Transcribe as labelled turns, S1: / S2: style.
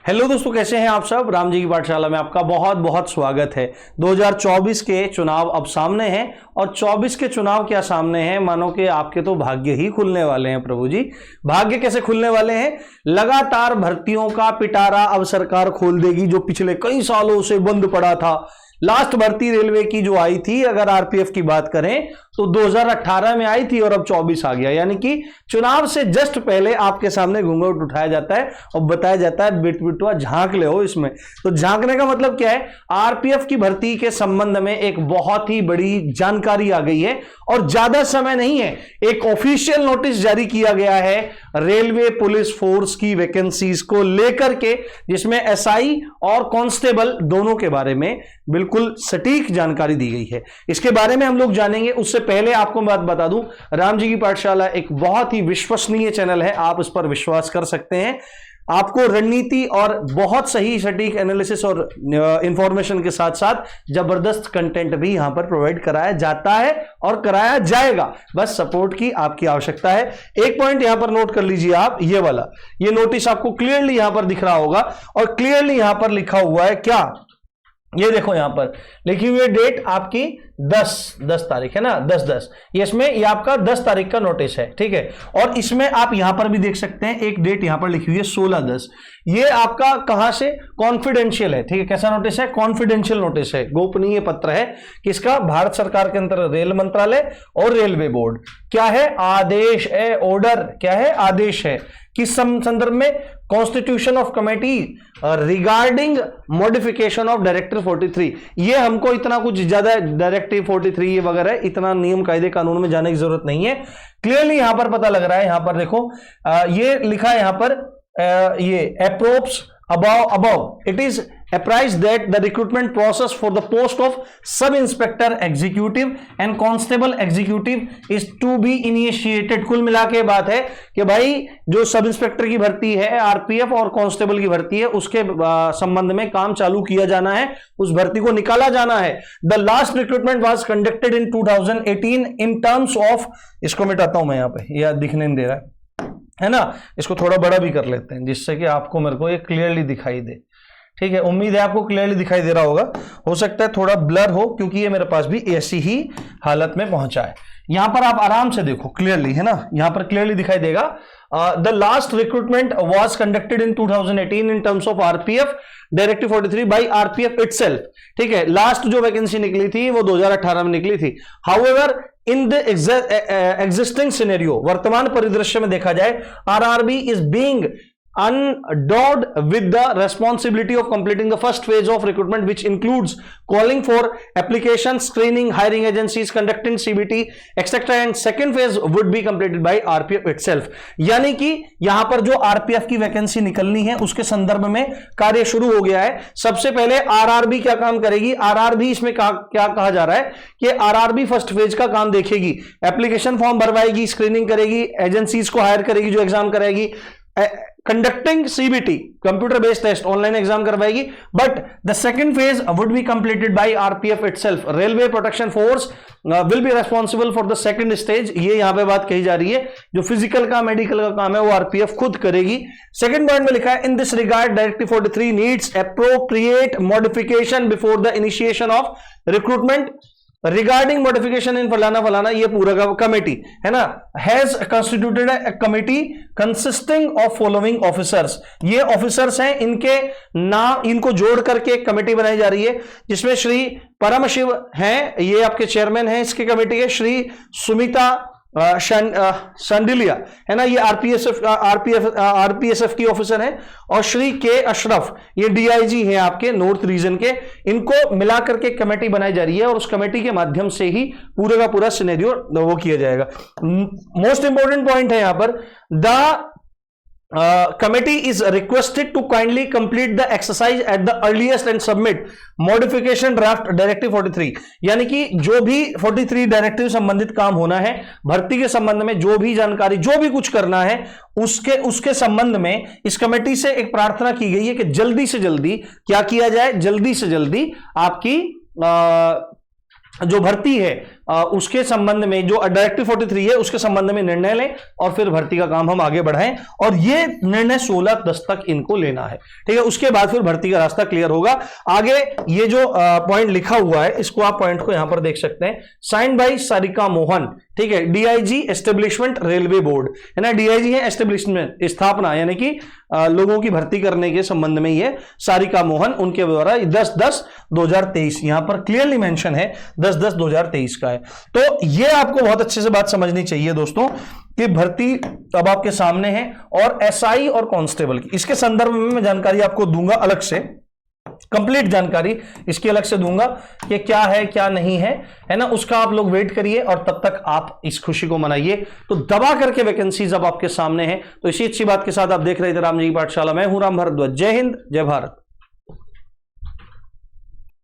S1: Hello दोस्तों, कैसे हैं आप सब। राम जी की पाठशाला में आपका बहुत बहुत स्वागत है। 2024 के चुनाव अब सामने हैं और 24 के चुनाव क्या सामने हैं, मानो कि आपके तो भाग्य ही खुलने वाले हैं। प्रभु जी, भाग्य कैसे खुलने वाले हैं? लगातार भर्तियों का पिटारा अब सरकार खोल देगी, जो पिछले कई सालों से बंद पड़ा था। लास्ट भर्ती रेलवे की जो आई थी, अगर आरपीएफ की बात करें तो 2018 में आई थी और अब 24 आ गया। यानी कि चुनाव से जस्ट पहले आपके सामने घूंघट उठाया जाता है और बताया जाता है बिटुआ झांक ले हो इसमें। तो झांकने का मतलब क्या है? आरपीएफ की भर्ती के संबंध में एक बहुत ही बड़ी जानकारी आ गई है और ज्यादा समय नहीं है। एक ऑफिशियल नोटिस जारी किया गया है रेलवे पुलिस फोर्स की वैकेंसीज को लेकर के, जिसमें एसआई और कांस्टेबल दोनों के बारे में बिल्कुल सटीक जानकारी दी गई है। इसके बारे में हम लोग जानेंगे। उससे पहले आपको बात बता दूं, राम जी की पाठशाला एक बहुत ही विश्वसनीय चैनल है, आप इस पर विश्वास कर सकते हैं। आपको रणनीति और बहुत सही सटीक एनालिसिस और इंफॉर्मेशन के साथ साथ जबरदस्त कंटेंट भी यहां पर प्रोवाइड कराया जाता है और कराया जाएगा। बस सपोर्ट की आपकी आवश्यकता है। एक पॉइंट यहां पर नोट कर लीजिए आप, ये वाला, ये नोटिस आपको क्लियरली यहां पर दिख रहा होगा और क्लियरली यहां पर लिखा हुआ है क्या, ये देखो यहां पर लिखी हुई डेट आपकी 10 तारीख है ना, 10 इसमें ये आपका 10 तारीख का नोटिस है, ठीक है। और इसमें आप यहां पर भी देख सकते हैं एक डेट यहां पर लिखी हुई है 16/10। ये आपका कहां से? कॉन्फिडेंशियल है, ठीक है। कैसा नोटिस है? कॉन्फिडेंशियल नोटिस है, गोपनीय पत्र है। किसका? भारत सरकार के अंतर रेल मंत्रालय और रेलवे बोर्ड। क्या है? आदेश है, ऑर्डर। क्या है? आदेश है। किस संदर्भ में? Constitution of committee regarding modification of directive 43। ये हमको इतना कुछ ज्यादा डायरेक्टिव 43 ये वगैरह इतना नियम कायदे कानून में जाने की जरूरत नहीं है। क्लियरली यहां पर पता लग रहा है। यहां पर देखो ये लिखा है यहां पर ये अप्रोप्स above it is apprised that the recruitment process for the post of sub inspector executive and constable executive is to be initiated। कुल मिला के बात है कि भाई जो सब इंस्पेक्टर की भर्ती है, आरपीएफ और कांस्टेबल की भर्ती है, उसके संबंध में काम चालू किया जाना है, उस भर्ती को निकाला जाना है। The last recruitment was conducted in 2018 in terms of, इसको मिटाता हूं मैं, यहां पे यह दिखने नहीं दे रहा है ना, इसको थोड़ा बड़ा भी कर लेते हैं जिससे कि आपको मेरे को ये क्लियरली दिखाई दे, ठीक है। उम्मीद है आपको क्लियरली दिखाई दे रहा होगा। हो सकता है थोड़ा ब्लर हो क्योंकि ये मेरे पास भी ऐसी ही हालत में पहुंचा है। यहां पर आप आराम से देखो क्लियरली, है ना, यहां पर क्लियरली दिखाई देगा। The last recruitment was conducted in 2018 in terms of RPF directive 43 by RPF itself, ठीक है। लास्ट जो वैकेंसी निकली थी वो 2018 में निकली थी। However in the existing scenario, वर्तमान परिदृश्य में देखा जाए, RRB is being endowed with the responsibility of completing the first phase of recruitment, which includes calling for applications, screening, hiring agencies, conducting CBT, etc. and second phase would be completed by RPF itself। यानी कि यहां पर जो RPF की vacancy निकलनी है उसके संदर्भ में कार्य शुरू हो गया है। सबसे पहले आरआरबी क्या काम करेगी? आरआरबी इसमें क्या कहा जा रहा है कि आरआरबी फर्स्ट फेज का काम देखेगी, एप्लीकेशन फॉर्म भरवाएगी, स्क्रीनिंग करेगी, एजेंसीज को हायर करेगी जो एग्जाम कराएगी, conducting CBT computer based test online exam करवाएगी। But the second phase would be completed by RPF itself. Railway protection force will be responsible for the second stage. ये यहां पे बात कही जा रही है, जो फिजिकल का मेडिकल का काम है वो आरपीएफ खुद करेगी। सेकंड पॉइंट में लिखा है, in this regard directive 43 needs appropriate modification before the initiation of recruitment regarding modification in फलाना, ये पूरा कमेटी है ना, has constituted a committee consisting of following officers. ये ऑफिसर्स हैं, इनके नाम, इनको जोड़ करके एक कमेटी बनाई जा रही है जिसमें श्री परम शिव हैं, ये आपके चेयरमैन हैं इसकी कमेटी के। श्री सुमिता शांडिलिया है ना, ये आरपीएसएफ की ऑफिसर हैं। और श्री के अशरफ, ये डीआईजी हैं आपके नॉर्थ रीजन के। इनको मिलाकर के कमेटी बनाई जा रही है और उस कमेटी के माध्यम से ही पूरे का पूरा सिनेरियो वो किया जाएगा। मोस्ट इंपॉर्टेंट पॉइंट है यहां पर, the committee is requested to kindly complete the exercise at the earliest and submit modification draft directive 43। यानी कि जो भी 43 डायरेक्टिव संबंधित काम होना है, भर्ती के संबंध में जो भी जानकारी, जो भी कुछ करना है, उसके संबंध में इस कमेटी से एक प्रार्थना की गई है कि जल्दी से जल्दी क्या किया जाए, जल्दी से जल्दी आपकी जो भर्ती है उसके संबंध में जो डायरेक्टिव 43 है उसके संबंध में निर्णय लें और फिर भर्ती का काम हम आगे बढ़ाएं, और ये निर्णय 16/10 तक इनको लेना है, ठीक है। उसके बाद फिर भर्ती का रास्ता क्लियर होगा। आगे ये जो पॉइंट लिखा हुआ है, इसको आप पॉइंट को यहां पर देख सकते हैं, साइन बाई सारिका मोहन, ठीक है, डीआईजी एस्टेब्लिशमेंट रेलवे बोर्ड, है ना। डीआईजी है एस्टेब्लिशमेंट, स्थापना, यानी कि लोगों की भर्ती करने के संबंध में ये सारिका मोहन, उनके द्वारा 10/10/2023 यहां पर क्लियरली मेंशन है 10/10/2023 का है। तो ये आपको बहुत अच्छे से बात समझनी चाहिए दोस्तों कि भर्ती अब आपके सामने है, और एसआई और कांस्टेबल की इसके संदर्भ में मैं जानकारी आपको दूंगा अलग से, कंप्लीट जानकारी इसकी अलग से दूंगा कि क्या है क्या नहीं है ना। उसका आप लोग वेट करिए और तब तक आप इस खुशी को मनाइए। तो दबा करके वैकेंसीज अब आपके सामने हैं। तो इसी अच्छी बात के साथ आप देख रहे थे राम जी की पाठशाला, मैं हूं राम भारद्वाज। जय हिंद, जय भारत।